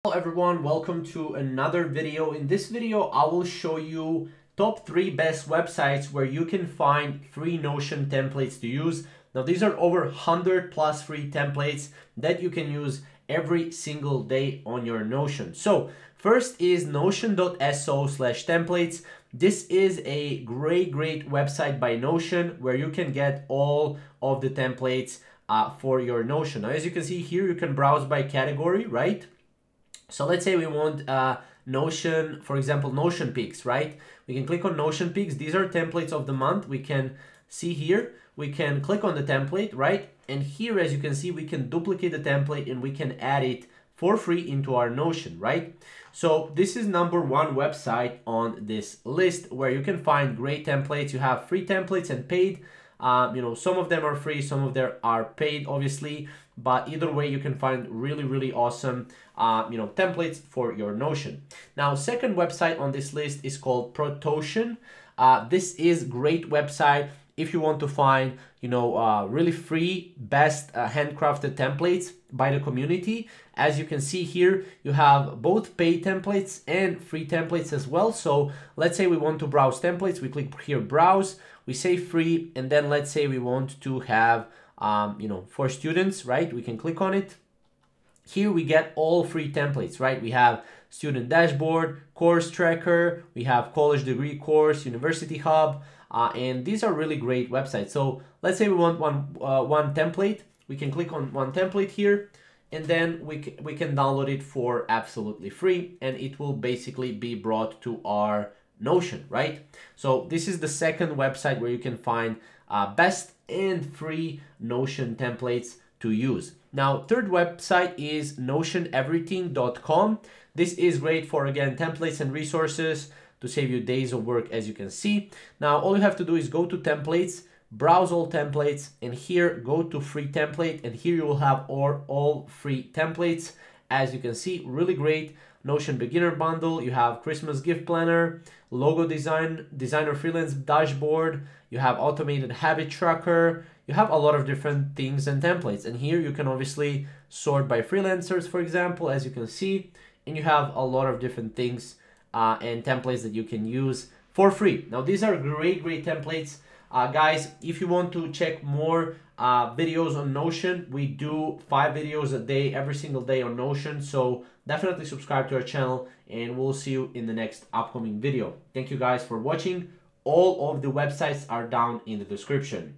Hello everyone, welcome to another video. In this video, I will show you top 3 best websites where you can find free Notion templates to use. Now these are over 100 plus free templates that you can use every single day on your Notion. So first is notion.so/templates. This is a great website by Notion where you can get all of the templates for your Notion. Now as you can see here, you can browse by category, right? So let's say we want Notion, for example, Notion Picks, right? We can click on Notion Picks. These are templates of the month. We can see here, we can click on the template, right? And here, as you can see, we can duplicate the template and we can add it for free into our Notion, right? So this is #1 website on this list where you can find great templates. You have free templates and paid. Some of them are free, some of them are paid, obviously, but either way, you can find really awesome, templates for your Notion. Now, second website on this list is called Prototion. This is great website if you want to find, really free, best handcrafted templates by the community. As you can see here, you have both paid templates and free templates as well. So let's say we want to browse templates. We click here, browse, we say free, and then let's say we want to have, for students, right? We can click on it. Here we get all free templates, right? We have student dashboard, course tracker, we have college degree course, university hub, and these are really great websites. So let's say we want one template. We can click on one template here, and then we can download it for absolutely free, and it will basically be brought to our Notion, right? So this is the second website where you can find best and free Notion templates to use. Now, third website is notioneverything.com. This is great for, again, templates and resources to save you days of work, as you can see. Now, all you have to do is go to templates, browse all templates, and here go to free template, and here you will have all free templates. As you can see, really great. Notion beginner bundle, you have Christmas gift planner, logo designer freelance dashboard, you have automated habit tracker, you have a lot of different things and templates. And here you can obviously sort by freelancers, for example, as you can see, and you have a lot of different things and templates that you can use for free. Now, these are great templates. Guys, if you want to check more videos on Notion, we do 5 videos a day, every single day on Notion. So definitely subscribe to our channel, and we'll see you in the next upcoming video. Thank you guys for watching. All of the websites are down in the description.